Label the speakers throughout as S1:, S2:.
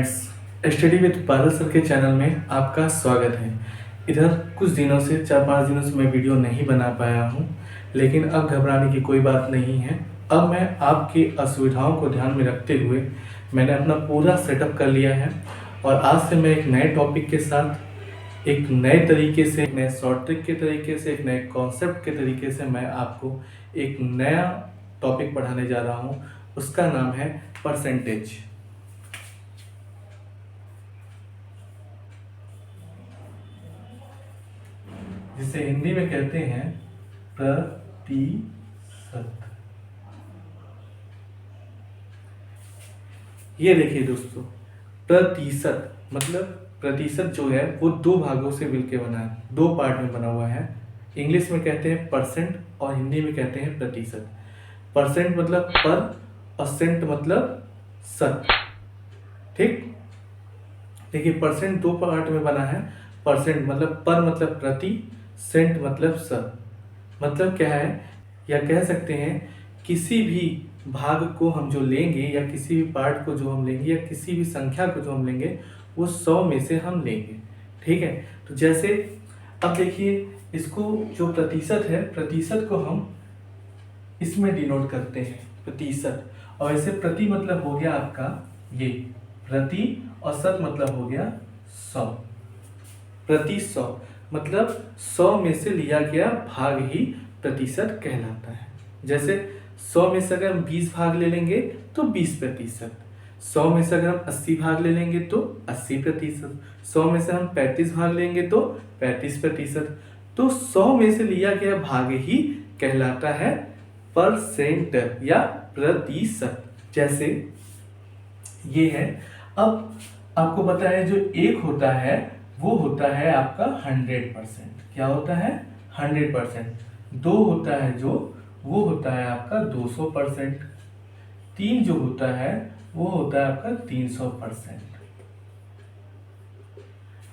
S1: Friends, study with बादल sir के channel में आपका स्वागत है। इधर कुछ दिनों से 4-5 दिनों से मैं वीडियो नहीं बना पाया हूँ, लेकिन अब घबराने की कोई बात नहीं है। अब मैं आपकी असुविधाओं को ध्यान में रखते हुए मैंने अपना पूरा सेटअप कर लिया है और आज से मैं एक नए टॉपिक के साथ, एक नए तरीके से, एक नए शॉर्ट ट्रिक के तरीके से, एक नए कॉन्सेप्ट के तरीके से मैं आपको एक नया टॉपिक पढ़ाने जा रहा हूँ। उसका नाम है परसेंटेज, जिसे हिंदी में कहते हैं प्रतिशत। ये देखिए दोस्तों, प्रतिशत मतलब प्रतिशत जो है वो दो भागों से मिलकर बना है, दो पार्ट में बना हुआ है। इंग्लिश में कहते हैं परसेंट और हिंदी में कहते हैं प्रतिशत। परसेंट मतलब पर और सेंट मतलब शत। ठीक, देखिए परसेंट दो पार्ट में बना है। परसेंट मतलब पर मतलब प्रति, सेंट मतलब शत। मतलब क्या है, या कह सकते हैं किसी भी भाग को हम जो लेंगे या किसी भी पार्ट को जो हम लेंगे या किसी भी संख्या को जो हम लेंगे वो 100 में से हम लेंगे। ठीक है, तो जैसे अब देखिए, इसको जो प्रतिशत है, प्रतिशत को हम इसमें डिनोट करते हैं प्रतिशत। और ऐसे प्रति मतलब हो गया आपका ये प्रति, और शत मतलब हो गया 100। प्रति 100 मतलब 100 में से लिया गया भाग ही प्रतिशत कहलाता है। जैसे 100 में से अगर हम 20 भाग ले लेंगे तो 20%। 100 में से अगर हम 80 भाग ले लेंगे तो 80%। 100 में से हम 35 भाग लेंगे तो 35%। तो 100 में से लिया गया भाग ही कहलाता है परसेंट या प्रतिशत। जैसे ये है, अब आपको पता है जो एक होता है वो होता है आपका 100%। क्या होता है? 100%। दो होता है जो, वो होता है आपका 200%। तीन जो होता है वो होता है आपका 300%।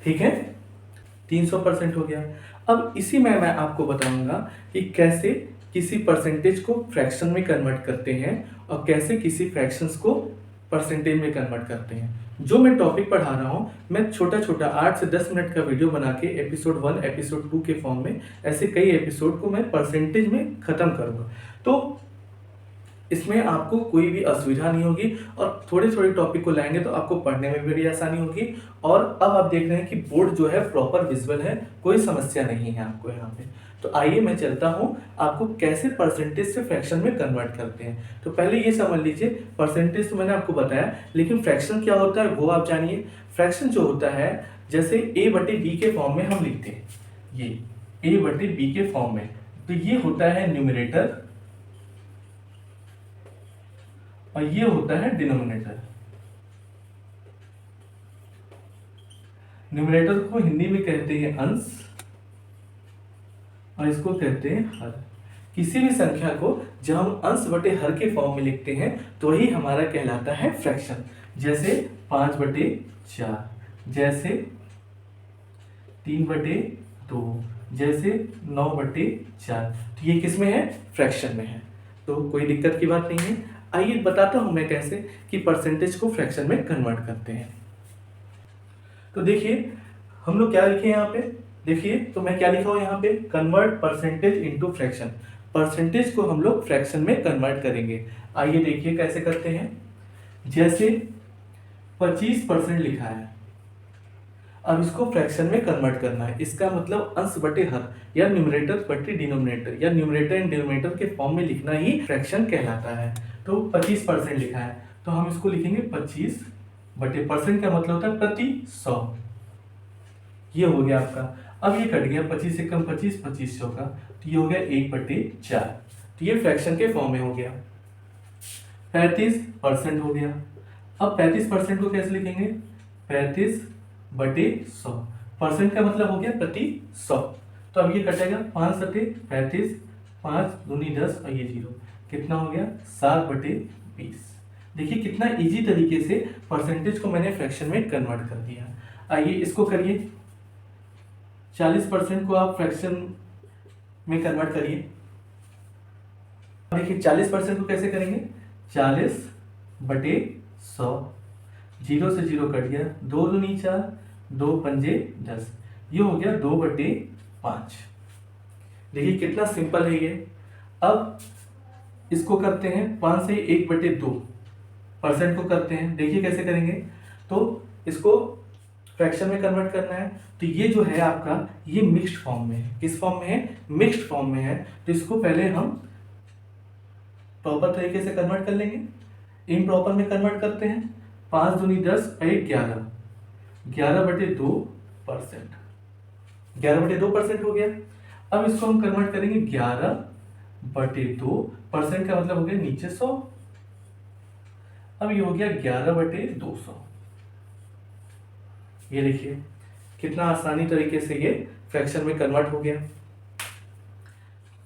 S1: ठीक है, 300% हो गया। अब इसी में मैं आपको बताऊंगा कि कैसे किसी परसेंटेज को फ्रैक्शन में कन्वर्ट करते हैं और कैसे किसी फ्रैक्शंस को परसेंटेज में कन्वर्ट करते हैं। जो मैं टॉपिक पढ़ा रहा हूँ, मैं छोटा छोटा 8 से 10 मिनट का वीडियो बना के एपिसोड 1, एपिसोड 2 के फॉर्म में ऐसे कई एपिसोड को मैं परसेंटेज में खत्म करूँगा। तो इसमें आपको कोई भी असुविधा नहीं होगी और थोड़े थोड़े टॉपिक को लाएंगे तो आपको पढ़ने में भी बड़ी आसानी होगी। और अब आप देख रहे हैं कि बोर्ड जो है प्रॉपर विजुअल है, कोई समस्या नहीं है आपको यहाँ पे। तो आइए मैं चलता हूँ आपको कैसे परसेंटेज से फ्रैक्शन में कन्वर्ट करते हैं। तो पहले ये समझ लीजिए, परसेंटेज तो मैंने आपको बताया, लेकिन फ्रैक्शन क्या होता है वो आप जानिए। फ्रैक्शन जो होता है, जैसे a/b के फॉर्म में हम लिखते हैं, ये a/b के फॉर्म में, तो ये होता है न्यूमरेटर और ये होता है डिनोमिनेटर। न्यूमरेटर को हिंदी में कहते हैं अंश और इसको कहते हैं हर। किसी भी संख्या को जब हम अंश बटे हर के फॉर्म में लिखते हैं तो वही हमारा कहलाता है फ्रैक्शन। जैसे 5/4, जैसे 3/2, जैसे 9/4। तो ये किस में है? फ्रैक्शन में है। तो कोई दिक्कत की बात नहीं है। आइए बताता हूं मैं कैसे कि परसेंटेज को फ्रैक्शन में कन्वर्ट करते हैं। तो देखिए हम लोग क्या लिखे यहाँ पे, देखिए तो मैं क्या लिखा हूँ यहाँ पे, convert percentage into fraction. Percentage को हम लोग फ्रैक्शन में कन्वर्ट करेंगे। आइए देखिए कैसे करते हैं। जैसे 25% लिखा है, अब इसको फ्रैक्शन में कन्वर्ट करना है। इसका मतलब अंश बटे हर या न्यूमरेटर बटे डिनोमिनेटर या न्यूमरेटर एंड डिनोमिनेटर के फॉर्म में लिखना ही फ्रैक्शन कहलाता है। तो 25% लिखा है तो हम इसको लिखेंगे 25 बटे, परसेंट का मतलब होता है प्रति 100। ये हो गया आपका। अब ये कट गया, 25 से कम 25, 2500 का, तो ये हो गया 1/4। तो ये फ्रैक्शन के फॉर्म में हो गया। 35% हो गया। अब 35% को कैसे लिखेंगे? 35/100। परसेंट का मतलब हो गया प्रति 100। तो अब ये कटेगा 5/35, 5 दूनी 10 और ये 0, कितना हो गया? 7/20। देखिए कितना इजी तरीके से परसेंटेज को मैंने फ्रैक्शन में कन्वर्ट कर दिया। आइए इसको करिए, 40% को आप फ्रैक्शन में कन्वर्ट करिए। देखिए 40% को कैसे करेंगे? 40/100। जीरो से जीरो कट गया, 2 दूनी 4, 2 पंजे 10, ये हो गया 2/5। देखिए कितना सिंपल है ये। अब इसको करते हैं 5 से 1/2 परसेंट को करते हैं। देखिए कैसे करेंगे, तो इसको फ्रैक्शन में कन्वर्ट करना है। तो ये जो है आपका, ये मिक्स्ड फॉर्म में है। किस फॉर्म में है? मिक्स्ड फॉर्म में है। तो इसको पहले हम प्रॉपर तरीके से कन्वर्ट कर लेंगे। इम्प्रॉपर में कन्वर्ट करते हैं। 5 दूनी 10 और 11, 11/2%, 11/2% हो गया। अब इसको हम कन्वर्ट करेंगे 11/2%, का मतलब हो गया नीचे 100। अब ये हो गया 11/200। ये देखिए कितना आसानी तरीके से ये फ्रैक्शन में कन्वर्ट हो गया।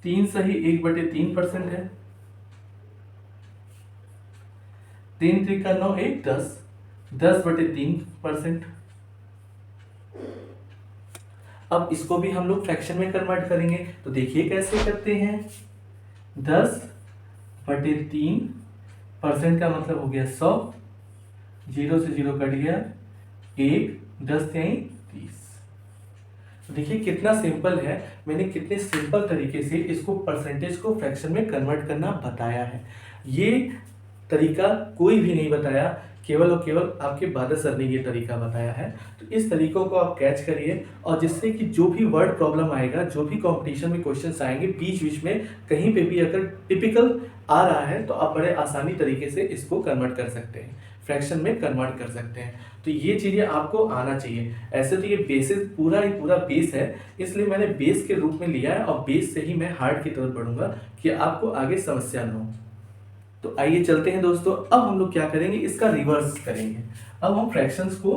S1: 3 सही 1/3% है। 3 3 9 1 10, 10/3%। अब इसको भी हम लोग फ्रैक्शन में कन्वर्ट करेंगे। तो देखिए कैसे करते हैं। 10/3% का मतलब हो गया 100, 0 से 0 कट गया 1, 10 3 30। तो देखिए कितना सिंपल है। मैंने कितने सिंपल तरीके से इसको परसेंटेज को फ्रैक्शन में कन्वर्ट करना बताया है। ये तरीका कोई भी नहीं बताया, केवल और केवल आपके बादल सर ने ये तरीका बताया है। तो इस तरीकों को आप कैच करिए, और जिससे कि जो भी वर्ड प्रॉब्लम आएगा, जो भी कंपटीशन में क्वेश्चंस आएंगे, बीच बीच में कहीं पे भी अगर टिपिकल आ रहा है तो आप बड़े आसानी तरीके से इसको कन्वर्ट कर सकते हैं, फ्रैक्शन में कन्वर्ट कर सकते हैं। तो ये चीज़ें आपको आना चाहिए। ऐसे तो ये बेसिस पूरा ही पूरा बेस है, इसलिए मैंने बेस के रूप में लिया है, और बेस से ही मैं हार्ड की तरफ बढ़ूंगा कि आपको आगे समस्या न हो। तो आइए चलते हैं दोस्तों। अब हम लोग क्या करेंगे, इसका रिवर्स करेंगे। अब हम फ्रैक्शंस को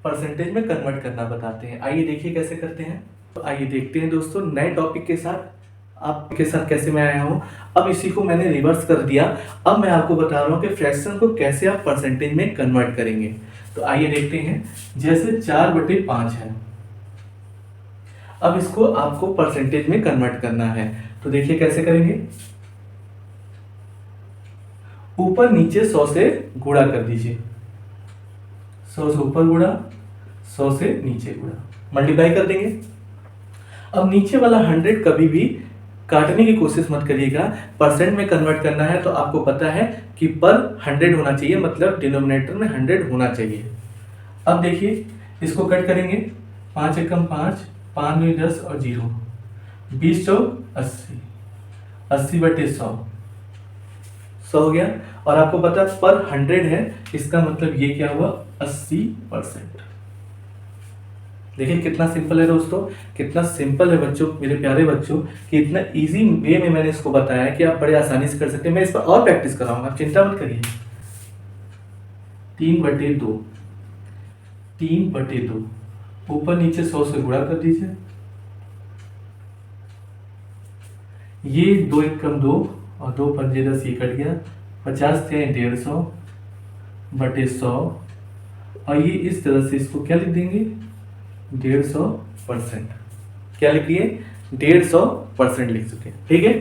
S1: परसेंटेज में कन्वर्ट करना बताते हैं। आइए देखिए कैसे करते हैं। तो आइए देखते हैं दोस्तों, नए टॉपिक के साथ आपके साथ कैसे मैं आया हूँ। अब इसी को मैंने रिवर्स कर दिया। अब मैं आपको बता रहा हूँ कि फ्रैक्शन को कैसे आप परसेंटेज में कन्वर्ट करेंगे। तो आइए देखते हैं। जैसे 4/5 है, अब इसको आपको परसेंटेज में कन्वर्ट करना है। तो देखिए कैसे करेंगे। ऊपर नीचे 100 से गुणा कर दीजिए। 100 से ऊपर गुणा, 100 से नीचे गुणा, मल्टीप्लाई कर देंगे। अब नीचे वाला 100 कभी भी काटने की कोशिश मत करिएगा। परसेंट में कन्वर्ट करना है तो आपको पता है कि पर 100 होना चाहिए, मतलब डिनोमिनेटर में 100 होना चाहिए। अब देखिए इसको कट करेंगे। 5 एकम 5, 5 दूनी 10 और 0, 20 चौक 80, 80/100, 100 हो गया। और आपको पता पर 100 है, इसका मतलब ये क्या हुआ, 80%। देखिए कितना सिंपल है दोस्तों, कितना सिंपल है बच्चों, मेरे प्यारे बच्चों, कि इतना इजी वे में मैंने इसको बताया है कि आप बड़े आसानी से कर सकते हैं। मैं इस पर और प्रैक्टिस कराऊंगा, आप चिंता मत करिए। 3/2, 3/2, ऊपर नीचे 100 से गुणा कर दीजिए। ये 2 एकम 2 और 2 पंजे 10, ये कट गया। 50 थे 150/100, और ये इस तरह से इसको क्या लिख देंगे, 150%। क्या लिखिए, 150% लिख चुके हैं। ठीक है।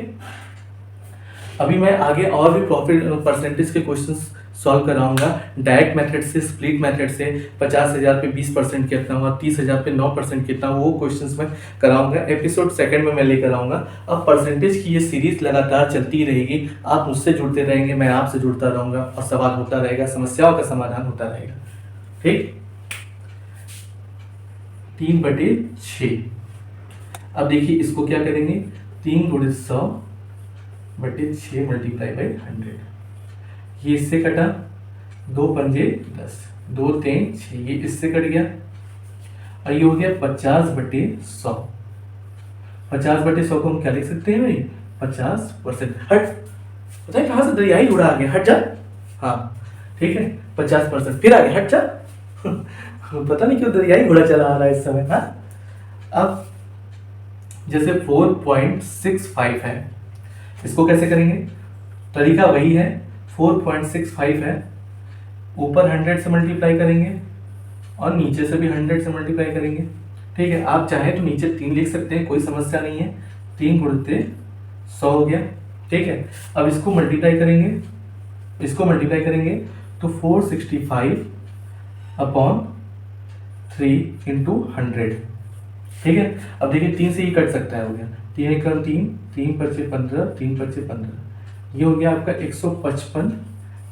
S1: अभी मैं आगे और भी प्रॉफिट परसेंटेज के क्वेश्चंस सॉल्व कराऊंगा, डायरेक्ट मेथड से, स्प्लिट मेथड से। 50,000 पे 20% कितना हुआ, 30,000 पे 9% कितना हुआ, वो क्वेश्चंस मैं कराऊंगा। एपिसोड सेकंड में मैं लेकर आऊंगा। अब परसेंटेज की ये सीरीज लगातार चलती रहेगी। आप मुझसे जुड़ते रहेंगे, मैं आपसे जुड़ता रहूंगा, और सवाल होता रहेगा, समस्याओं का समाधान होता रहेगा। ठीक। 3/6। अब देखिए इसको क्या करेंगे, 3×100/6 मल्टीप्लाई बाई 100। ये इससे कटा, 2 पंजे 10, 2 3 6, ये इससे कट गया। और ये हो गया 50/100। 50/100 को हम क्या लिख सकते हैं भाई, 50%। हट, पता है कहाँ से दरियाई उड़ा आ गया, हट जा। हाँ ठीक है, 50%। फिर आगे हट जा। पता नहीं क्यों दरियाई घोड़ा चला आ रहा है इस समय। हाँ, अब जैसे 4.65 है, इसको कैसे करेंगे, तरीका वही है। 4.65 है, ऊपर 100 से मल्टीप्लाई करेंगे और नीचे से भी 100 से मल्टीप्लाई करेंगे। ठीक है, आप चाहें तो नीचे 3 लिख सकते हैं, कोई समस्या नहीं है। 3×100 हो गया। ठीक है, अब इसको मल्टीप्लाई करेंगे, इसको मल्टीप्लाई करेंगे तो 465 अपॉन 3 इंटू 100। ठीक है, अब देखिए 3 से ही कट सकता है, हो गया 3 एक 3, 3 पचे 15, 3 पचे 15, ये हो गया आपका 155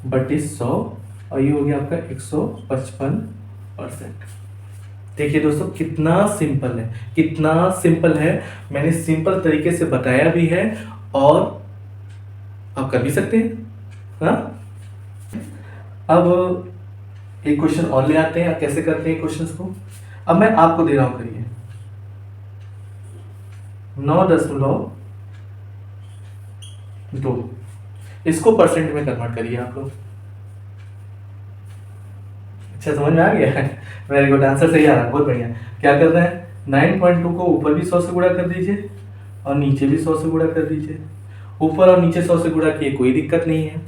S1: बटे 100 और ये हो गया आपका 155%। देखिए दोस्तों कितना सिंपल है, कितना सिंपल है, मैंने सिंपल तरीके से बताया भी है और आप कर भी सकते हैं। हाँ, अब एक क्वेश्चन और ले आते हैं, कैसे करते हैं क्वेश्चंस को। अब मैं आपको दे रहा हूं, करिए 9.2, इसको परसेंट में कन्वर्ट करिए आप लोग। अच्छा समझ में आ गया है, वेरी गुड, आंसर सही आ रहा है, बहुत बढ़िया। क्या कर रहे हैं, 9.2 को ऊपर भी 100 से गुणा कर दीजिए और नीचे भी 100 से गुणा कर दीजिए। ऊपर और नीचे 100 से गुणा किए कोई दिक्कत नहीं है।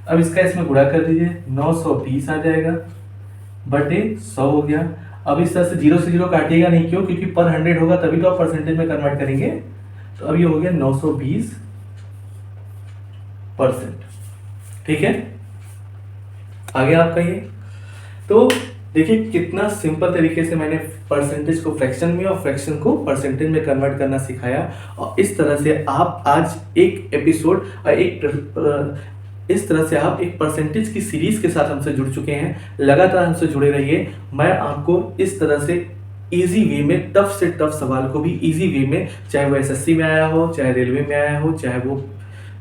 S1: अब इसका इसमें गुणा कर दीजिए, 920 आ जाएगा बटे 100 हो गया। अब इस तरह से 0 से 0 काटिएगा नहीं, क्यों, क्योंकि पर 100 होगा तभी तो आप परसेंटेज में कन्वर्ट करेंगे। तो अब ये हो गया 920%। ठीक है, आगे आपका ये, तो देखिए कितना सिंपल तरीके से मैंने परसेंटेज को फ्रैक्शन में और फ्रैक्शन को परसेंटेज में कन्वर्ट करना सिखाया। और इस तरह से आप आज एक एपिसोड इस तरह से आप एक परसेंटेज की सीरीज के साथ हमसे जुड़ चुके हैं। लगातार हमसे जुड़े रहिए। मैं आपको इस तरह से इजी वे में टफ से टफ सवाल को भी इजी वे में, चाहे वो एसएससी में आया हो, चाहे रेलवे में आया हो, चाहे वो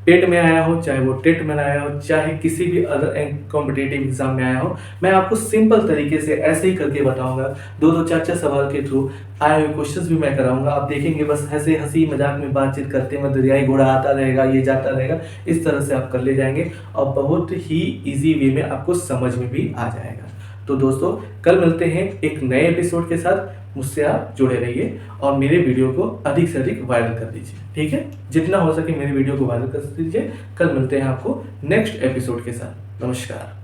S1: पेट में आया हो, चाहे वो टेट में आया हो, चाहे किसी भी अदर कॉम्पिटेटिव एग्जाम में आया हो, मैं आपको सिंपल तरीके से ऐसे ही करके बताऊंगा। 2-2, 4-4 सवाल के थ्रू आए हुए क्वेश्चंस भी मैं कराऊंगा। आप देखेंगे बस ऐसे हंसी मजाक में बातचीत करते में दरियाई घोड़ा आता रहेगा, ये जाता रहेगा, इस तरह से आप कर ले जाएंगे और बहुत ही ईजी वे में आपको समझ में भी आ जाएगा। तो दोस्तों कल मिलते हैं एक नए एपिसोड के साथ। मुझसे आप जुड़े रहिए और मेरे वीडियो को अधिक से अधिक वायरल कर दीजिए। ठीक है, जितना हो सके मेरी वीडियो को वायरल कर दीजिए। कल मिलते हैं आपको नेक्स्ट एपिसोड के साथ। नमस्कार।